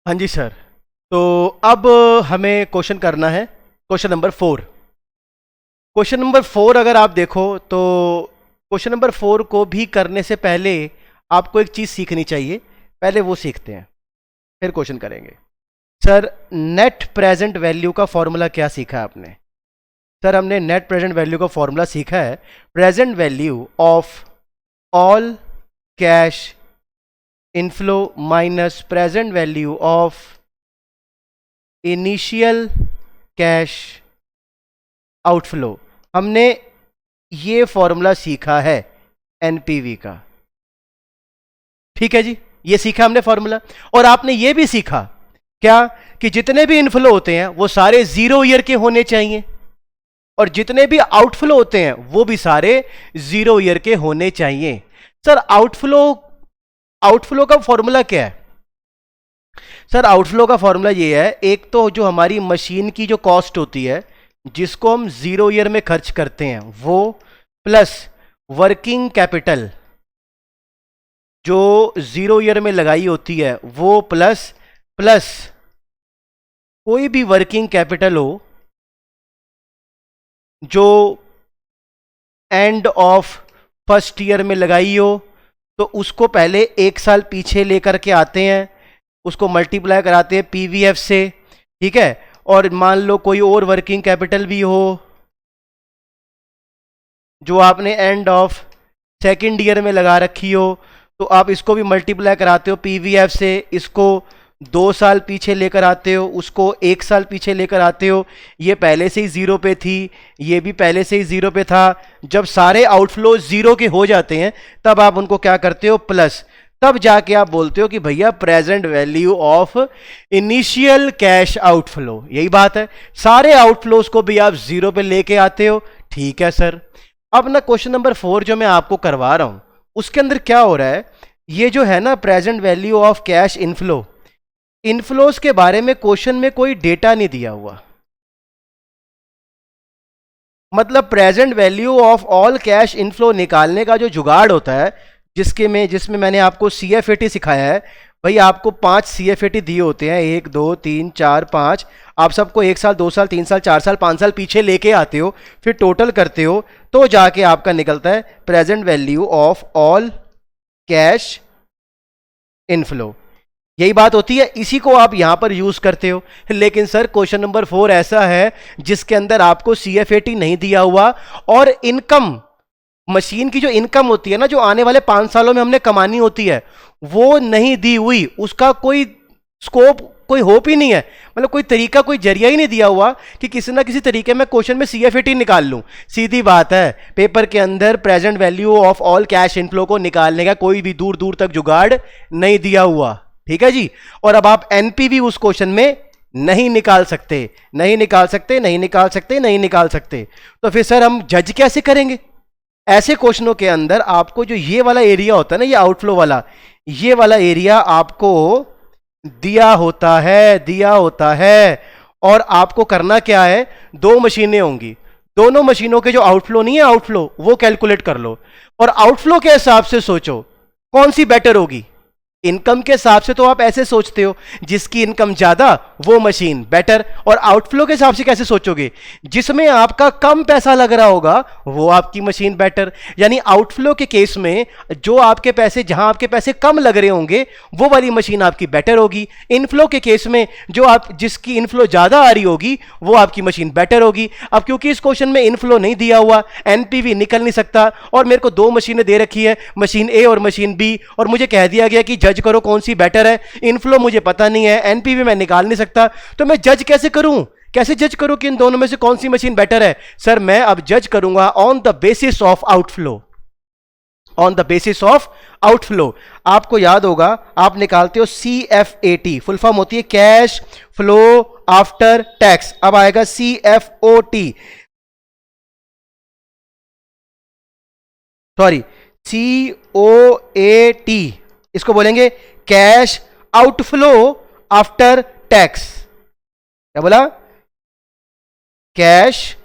हाँ जी सर। तो अब हमें क्वेश्चन करना है, क्वेश्चन नंबर 4। क्वेश्चन नंबर 4 अगर आप देखो तो क्वेश्चन नंबर 4 को भी करने से पहले आपको एक चीज़ सीखनी चाहिए। पहले वो सीखते हैं, फिर क्वेश्चन करेंगे। सर, नेट प्रेजेंट वैल्यू का फॉर्मूला क्या सीखा है आपने? सर, हमने नेट प्रेजेंट वैल्यू का फॉर्मूला सीखा है, present value of all cash inflow minus present value of initial cash outflow. हमने ये फॉर्मूला सीखा है एनपीवी का। ठीक है जी, ये सीखा हमने फॉर्मूला। और आपने ये भी सीखा क्या कि जितने भी इनफ्लो होते हैं वो सारे 0 ईयर के होने चाहिए, और जितने भी आउटफ्लो होते हैं वो भी सारे 0 ईयर के होने चाहिए। सर, आउटफ्लो आउटफ्लो का फॉर्मूला क्या है? सर, आउटफ्लो का फॉर्मूला ये है, एक तो जो हमारी मशीन की जो कॉस्ट होती है जिसको हम 0 ईयर में खर्च करते हैं वो, प्लस वर्किंग कैपिटल जो 0 ईयर में लगाई होती है वो, प्लस प्लस कोई भी वर्किंग कैपिटल हो जो एंड ऑफ फर्स्ट ईयर में लगाई हो, तो उसको पहले 1 साल पीछे लेकर के आते हैं, उसको मल्टीप्लाई कराते हैं पीवीएफ से। ठीक है, और मान लो कोई और वर्किंग कैपिटल भी हो जो आपने एंड ऑफ सेकेंड ईयर में लगा रखी हो, तो आप इसको भी मल्टीप्लाई कराते हो पीवीएफ से, इसको 2 साल पीछे लेकर आते हो, उसको 1 साल पीछे लेकर आते हो। ये पहले से ही 0 पे थी, ये भी पहले से ही 0 पे था। जब सारे आउटफ्लो 0 के हो जाते हैं तब आप उनको क्या करते हो, प्लस। तब जाके आप बोलते हो कि भैया present value of initial cash outflow. यही बात है, सारे आउटफ्लोज को भी आप 0 पे लेके आते हो। ठीक है सर। अब ना क्वेश्चन नंबर 4 जो मैं आपको करवा रहा हूं उसके अंदर क्या हो रहा है, ये जो है ना present value of cash inflow, inflows के बारे में क्वेश्चन में कोई डेटा नहीं दिया हुआ। मतलब present value of all cash inflow निकालने का जो जुगाड़ होता है, जिसमें मैंने आपको सीएफएटी सिखाया है। भाई, आपको 5 सीएफएटी दिए होते हैं, 1 2 3 4 5। आप सबको 1 साल 2 साल 3 साल 4 साल 5 साल पीछे लेके आते हो, फिर टोटल करते हो, तो जाके आपका निकलता है present value of all cash inflow. यही बात होती है, इसी को आप यहां पर यूज करते हो। लेकिन सर, क्वेश्चन नंबर 4 ऐसा है जिसके अंदर आपको सीएफएटी नहीं दिया हुआ, और इनकम, मशीन की जो इनकम होती है ना, जो आने वाले 5 सालों में हमने कमानी होती है, वो नहीं दी हुई। उसका कोई स्कोप, कोई होप ही नहीं है। मतलब कोई तरीका, कोई जरिया ही नहीं दिया हुआ कि किसी ना किसी तरीके में क्वेश्चन में सीएफएटी निकाल लूं। सीधी बात है, पेपर के अंदर present value of all cash inflow को निकालने का कोई भी दूर दूर तक जुगाड़ नहीं दिया हुआ। ठीक है जी। और अब आप एनपीवी उस क्वेश्चन में नहीं निकाल सकते, नहीं निकाल सकते, नहीं निकाल सकते, नहीं निकाल सकते। तो फिर सर हम जज कैसे करेंगे? ऐसे क्वेश्चनों के अंदर आपको जो ये वाला एरिया होता है ना, ये आउटफ्लो वाला, ये वाला एरिया आपको दिया होता है, दिया होता है। और आपको करना क्या है, 2 मशीनें होंगी, दोनों मशीनों के जो आउटफ्लो नहीं है, आउटफ्लो वो कैलकुलेट कर लो, और आउटफ्लो के हिसाब से सोचो कौन सी बेटर होगी। इनकम के हिसाब से तो आप ऐसे सोचते हो, जिसकी इनकम ज्यादा वो मशीन बेटर। और आउटफ्लो के हिसाब से कैसे सोचोगे, जिसमें आपका कम पैसा लग रहा होगा वो आपकी मशीन बेटर। यानी आउटफ्लो के केस में जो आपके पैसे, जहां आपके पैसे कम लग रहे होंगे वो वाली मशीन आपकी बेटर होगी। इनफ्लो के केस में जिसकी इनफ्लो ज्यादा आ रही होगी वो आपकी मशीन बेटर होगी। अब क्योंकि इस क्वेश्चन में इनफ्लो नहीं दिया हुआ, एनपीवी निकल नहीं सकता, और मेरे को 2 मशीनें दे रखी है, मशीन ए और मशीन बी, और मुझे कह दिया गया कि जज करो कौन सी बेटर है। इनफ्लो मुझे पता नहीं है, एनपीवी मैं निकाल नहीं सकता, तो मैं जज कैसे करूं? कैसे जज करूं कि इन दोनों में से कौन सी मशीन बेटर है? सर, मैं अब जज करूंगा on the basis of outflow, on the basis of outflow. आपको याद होगा, आप निकालते हो CFAT, फुल फॉर्म होती है कैश फ्लो आफ्टर टैक्स। अब आएगा CFOT, सॉरी COAT, इसको बोलेंगे कैश आउटफ्लो आफ्टर टैक्स। क्या बोला? Cash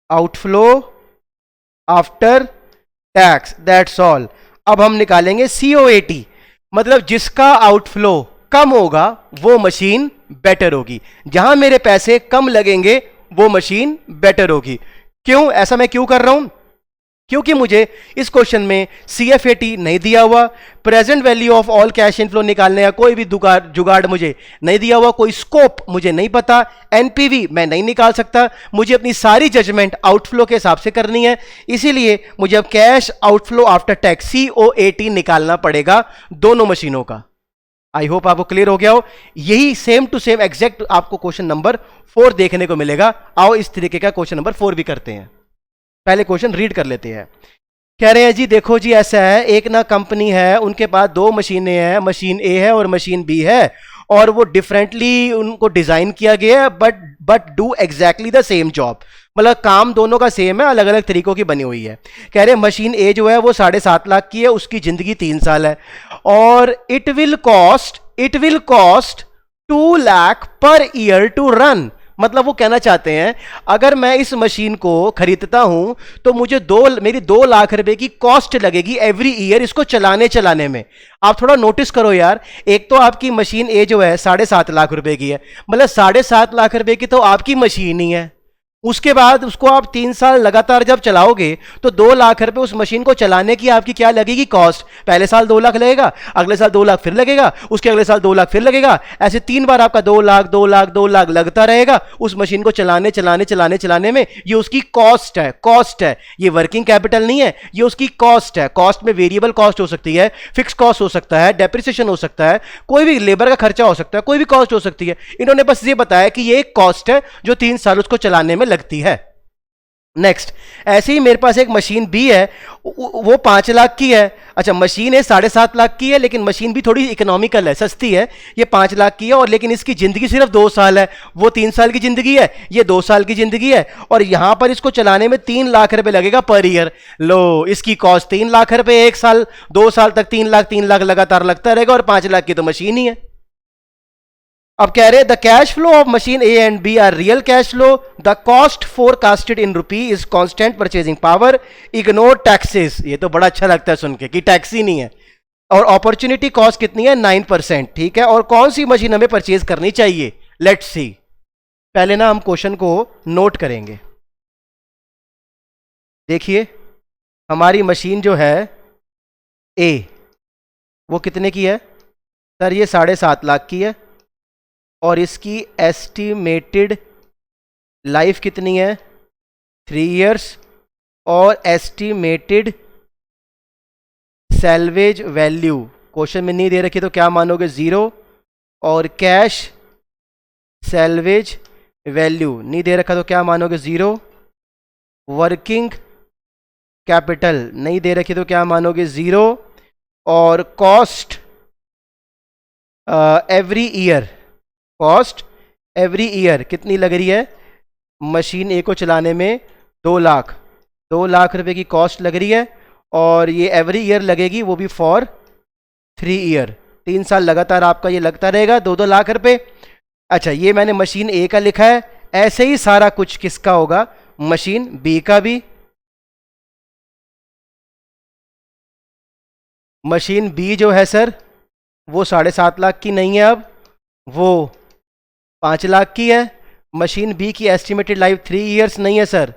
outflow after tax, that's all. अब हम निकालेंगे COAT, मतलब जिसका आउटफ्लो कम होगा वो मशीन बेटर होगी, जहां मेरे पैसे कम लगेंगे वो मशीन बेटर होगी। क्यों ऐसा मैं क्यों कर रहा हूं? क्योंकि मुझे इस क्वेश्चन में CFAT नहीं दिया हुआ, present value of all cash inflow निकालने का कोई भी जुगाड़ मुझे नहीं दिया हुआ, कोई स्कोप मुझे नहीं पता, NPV मैं नहीं निकाल सकता, मुझे अपनी सारी जजमेंट आउटफ्लो के हिसाब से करनी है। इसीलिए मुझे अब cash outflow after tax COAT निकालना पड़ेगा दोनों मशीनों का। आई होप आपको क्लियर हो गया हो। यही सेम टू सेम एग्जैक्ट आपको क्वेश्चन नंबर 4 देखने को मिलेगा। आओ इस तरीके का क्वेश्चन नंबर 4 भी करते हैं। पहले क्वेश्चन रीड कर लेते हैं। कह रहे हैं जी देखो जी ऐसा है, एक ना कंपनी है, उनके पास 2 मशीनें हैं, मशीन A है और मशीन B है, और वो डिफरेंटली उनको डिजाइन किया गया है, but do exactly the same job. मतलब काम दोनों का सेम है, अलग अलग तरीकों की बनी हुई है। कह रहे हैं मशीन A जो है वो 7.5 लाख की है, उसकी जिंदगी 3 साल है, और it will cost 2 lakh per year to run. मतलब वो कहना चाहते हैं अगर मैं इस मशीन को खरीदता हूं तो मुझे मेरी 2 लाख रुपए की कॉस्ट लगेगी एवरी ईयर इसको चलाने में। आप थोड़ा नोटिस करो यार, एक तो आपकी मशीन ए जो है 7.5 लाख रुपए की है, मतलब 7.5 लाख रुपए की तो आपकी मशीन ही है। उसके बाद उसको आप 3 साल लगातार जब चलाओगे तो 2 लाख रुपए उस मशीन को चलाने की आपकी क्या लगेगी कॉस्ट। पहले साल 2 लाख लगेगा, अगले साल 2 लाख फिर लगेगा, उसके अगले साल 2 लाख फिर लगेगा, ऐसे 3 बार आपका 2 लाख 2 लाख 2 लाख लगता रहेगा उस मशीन को चलाने में। ये उसकी कॉस्ट है, ये वर्किंग कैपिटल नहीं है, ये उसकी कॉस्ट है। कॉस्ट में वेरिएबल कॉस्ट हो सकती है, फिक्स कॉस्ट हो सकता है, डेप्रिसिएशन हो सकता है, कोई भी लेबर का खर्चा हो सकता है, कोई भी कॉस्ट हो सकती है। इन्होंने बस ये बताया कि ये एक कॉस्ट है जो 3 साल उसको चलाने में लगती है। नेक्स्ट, ऐसे ही मेरे पास एक मशीन B है, वो 5 लाख की है। अच्छा, मशीन है 7.5 लाख की है, लेकिन मशीन भी थोड़ी इकोनॉमिकल है, सस्ती है। ये 5 लाख की है, और लेकिन इसकी जिंदगी सिर्फ 2 साल है। वो 3 साल की जिंदगी है, ये 2 साल की जिंदगी है, और यहां पर इसको चलाने में 3 लाख रुपए लगेगा पर ईयर। लो, इसकी कॉस्ट 3 लाख रुपए, 1 साल 2 साल तक 3 लाख लगातार लगता रहेगा, और 5 लाख की तो मशीन ही है। अब कह रहे the cash flow of machine A and B are real cash flow, the cost forecasted in rupee is constant purchasing power, ignore taxes. ये तो बड़ा अच्छा लगता है सुन के कि टैक्स ही नहीं है। और अपॉर्चुनिटी कॉस्ट कितनी है 9%, ठीक है। और कौन सी मशीन हमें परचेज करनी चाहिए, लेट्स सी। पहले ना हम क्वेश्चन को नोट करेंगे। देखिए हमारी मशीन जो है A, वो कितने की है सर? ये 7.5 लाख की है, और इसकी एस्टिमेटेड लाइफ कितनी है 3 इयर्स, और एस्टिमेटेड सैल्वेज वैल्यू क्वेश्चन में नहीं दे रखी तो क्या मानोगे 0, और कैश सैल्वेज वैल्यू नहीं दे रखा तो क्या मानोगे 0, वर्किंग कैपिटल नहीं दे रखी तो क्या मानोगे 0, और cost every year, cost every year कितनी लग रही है मशीन ए को चलाने में 2 लाख रुपए की कॉस्ट लग रही है, और ये एवरी ईयर लगेगी, वो भी फॉर 3 ईयर, 3 साल लगातार आपका ये लगता रहेगा 2-2 लाख रुपए। अच्छा, ये मैंने मशीन ए का लिखा है, ऐसे ही सारा कुछ किसका होगा मशीन बी का भी। मशीन बी जो है सर वो 7.5 लाख की नहीं है, अब वो 5 लाख की है। मशीन बी की एस्टिमेटेड लाइफ 3 इयर्स नहीं है सर,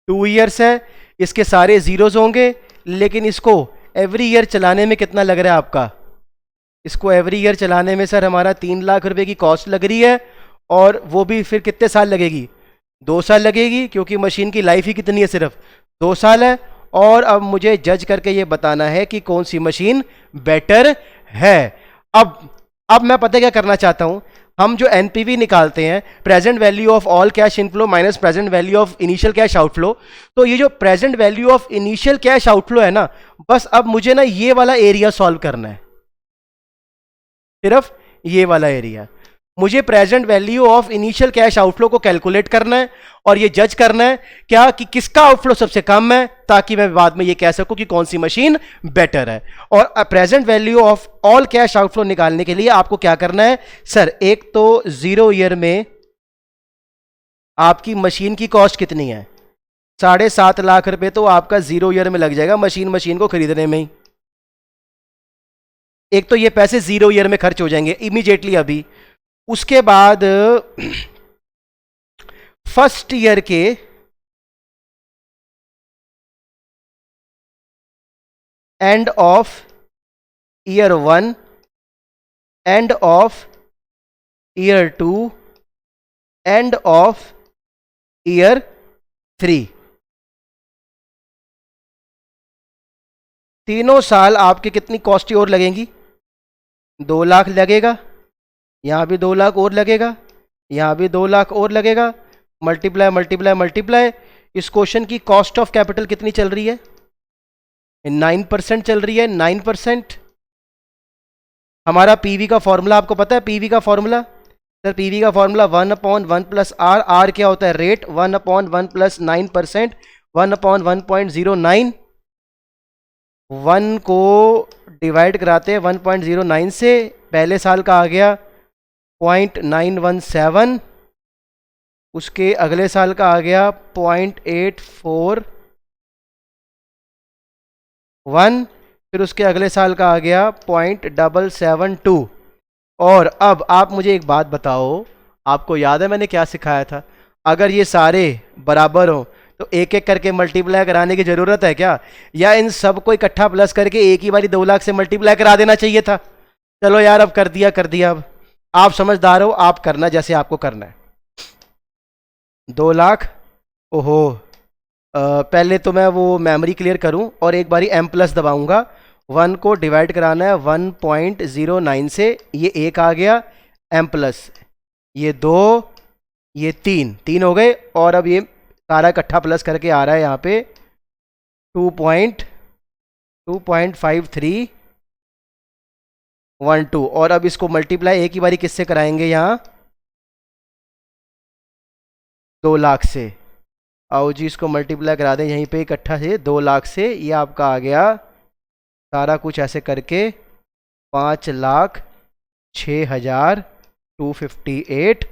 2 इयर्स है। इसके सारे जीरोज होंगे, लेकिन इसको एवरी ईयर चलाने में कितना लग रहा है आपका? इसको एवरी ईयर चलाने में सर हमारा 3 लाख रुपए की कॉस्ट लग रही है, और वो भी फिर कितने साल लगेगी? 2 साल लगेगी, क्योंकि मशीन की लाइफ ही कितनी है सिर्फ 2 साल है। और अब मुझे जज करके ये बताना है कि कौन सी मशीन बेटर है। अब मैं पता क्या करना चाहता हूं, हम जो एनपीवी निकालते हैं, present value of all cash inflow minus present value of initial cash outflow, तो ये जो present value of initial cash outflow है ना, बस अब मुझे ना ये वाला एरिया सॉल्व करना है, सिर्फ ये वाला एरिया। मुझे present value of initial cash outflow को कैलकुलेट करना है, और ये जज करना है क्या कि किसका आउटफ्लो सबसे कम है, ताकि मैं बाद में ये कह सकूं कि कौन सी मशीन बेटर है। और present value of all cash outflow निकालने के लिए आपको क्या करना है सर? एक तो 0 ईयर में आपकी मशीन की कॉस्ट कितनी है? 7.5 लाख रुपए तो आपका 0 ईयर में लग जाएगा मशीन को खरीदने में ही। एक तो ये पैसे 0 ईयर में खर्च हो जाएंगे इमीडिएटली अभी। उसके बाद फर्स्ट ईयर के end of year 1, end of year 2, end of year 3, तीनों साल आपके कितनी कॉस्ट और लगेंगी? 2 लाख लगेगा, यहां भी 2 लाख और लगेगा, यहां भी 2 लाख और लगेगा, मल्टीप्लाई मल्टीप्लाई मल्टीप्लाई। इस क्वेश्चन की कॉस्ट ऑफ कैपिटल कितनी चल रही है? 9% चल रही है, 9%। हमारा पीवी का फॉर्मूला आपको पता है? पीवी का फॉर्मूला सर, पीवी का फॉर्मूला 1/1 प्लस आर। आर क्या होता है? रेट। 1/1 प्लस 9%, 1/1.09। 1 को डिवाइड कराते हैं 1.09 से, पहले साल का आ गया 0.917, उसके अगले साल का आ गया 0.841, फिर उसके अगले साल का आ गया 0.772। और अब आप मुझे एक बात बताओ, आपको याद है मैंने क्या सिखाया था? अगर ये सारे बराबर हो तो एक एक करके मल्टीप्लाई कराने की जरूरत है क्या? या इन सब को इकट्ठा प्लस करके एक ही बारी 2 लाख से मल्टीप्लाई करा देना चाहिए था? चलो यार, अब कर दिया कर दिया। अब आप समझदार हो, आप करना जैसे आपको करना है। 2 लाख, ओहो, पहले तो मैं वो मेमोरी क्लियर करूं और एक बारी m प्लस दबाऊंगा। 1 को डिवाइड कराना है 1.09 से, ये 1 आ गया, m प्लस ये 2, ये 3 हो गए, और अब ये सारा इकट्ठा प्लस करके आ रहा है यहाँ पे 2.5312। और अब इसको मल्टीप्लाई एक ही बारी किससे कराएंगे? यहाँ 2 लाख से। आओ जी, इसको मल्टीप्लाई करा दें यहीं पे इकट्ठा से 2 लाख से। ये आपका आ गया सारा कुछ ऐसे करके 5,06,258।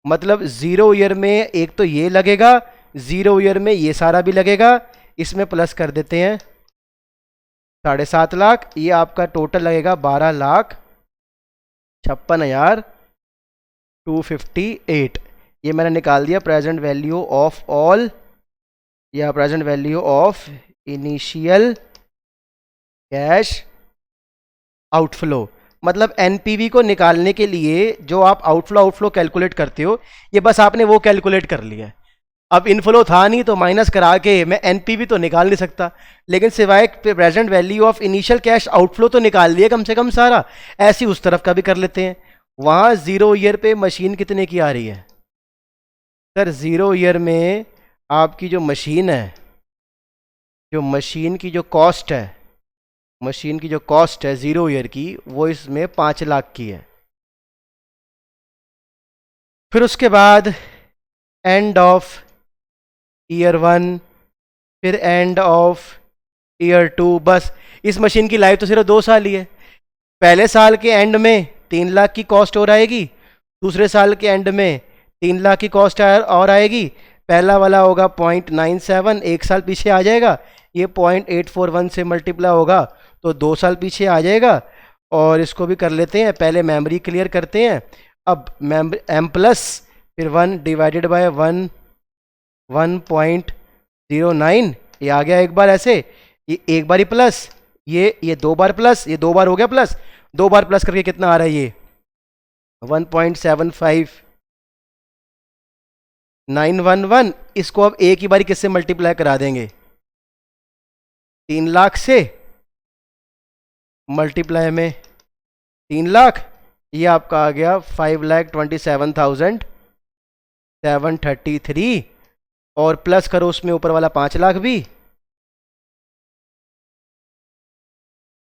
मतलब 0 ईयर में एक तो ये लगेगा, 0 ईयर में ये सारा भी लगेगा। इसमें प्लस कर देते हैं 7.5 लाख। ये आपका टोटल लगेगा 12,56,258। ये मैंने निकाल दिया प्रेजेंट वैल्यू ऑफ ऑल, या present value of initial cash outflow. मतलब एनपीवी को निकालने के लिए जो आप आउटफ्लो कैलकुलेट करते हो, ये बस आपने वो कैलकुलेट कर लिया है। अब इनफ्लो था नहीं तो माइनस करा के मैं एनपीवी तो निकाल नहीं सकता, लेकिन सिवाय present value of initial cash outflow तो निकाल लिया कम से कम सारा। ऐसी उस तरफ का भी कर लेते हैं। वहाँ 0 ईयर पे मशीन कितने की आ रही है? सर 0 ईयर में आपकी जो मशीन है, जो मशीन की जो कॉस्ट है, मशीन की जो कॉस्ट है 0 ईयर की, वो इसमें 5 लाख की है। फिर उसके बाद एंड ऑफ ईयर 1, फिर एंड ऑफ ईयर 2। बस इस मशीन की लाइफ तो सिर्फ 2 साल ही है। पहले साल के एंड में 3 लाख की कॉस्ट और आएगी, दूसरे साल के एंड में 3 लाख की कॉस्ट और आएगी। पहला वाला होगा 0.97, 1 साल पीछे आ जाएगा। ये 0.841 से मल्टीप्लाई होगा तो 2 साल पीछे आ जाएगा। और इसको भी कर लेते हैं, पहले मेमोरी क्लियर करते हैं। अब m प्लस फिर 1 डिवाइडेड बाय 1.09, ये आ गया एक बार ऐसे, ये एक बार ही प्लस, ये 2 बार प्लस, ये 2 बार हो गया प्लस, 2 बार प्लस करके कितना आ रहा है? ये 1.75911। इसको अब एक ही बारी किससे मल्टीप्लाई करा देंगे? 3 लाख से, मल्टीप्लाई में 3 लाख, ये आपका आ गया 5,27,733। और प्लस करो उसमें ऊपर वाला 5 लाख भी।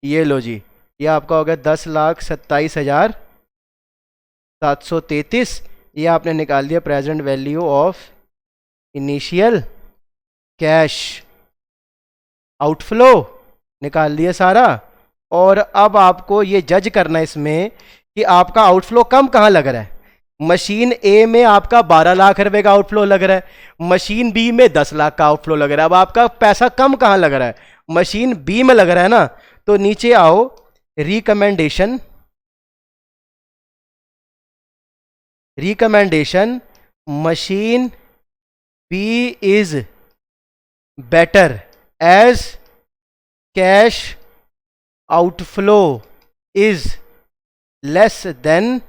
ये लो जी, ये आपका हो गया 10,27,733। ये आपने निकाल दिया present value of initial cash outflow, निकाल दिया सारा। और अब आपको ये जज करना है इसमें कि आपका आउटफ्लो कम कहाँ लग रहा है। मशीन ए में आपका 12 लाख रुपए का आउटफ्लो लग रहा है, मशीन बी में 10 लाख का आउटफ्लो लग रहा है। अब आपका पैसा कम कहाँ लग रहा है? मशीन बी में लग रहा है ना। तो नीचे आओ, recommendation machine B is better as cash outflow is less than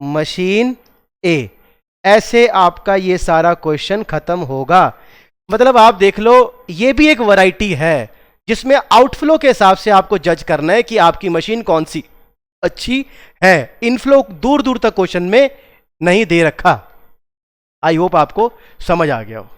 machine A. ऐसे आपका ये सारा क्वेश्चन खत्म होगा। मतलब आप देख लो, ये भी एक वैरायटी है जिसमें आउटफ्लो के हिसाब से आपको जज करना है कि आपकी मशीन कौन सी अच्छी है। इनफ्लो दूर दूर तक क्वेश्चन में नहीं दे रखा। आई होप आपको समझ आ गया हो।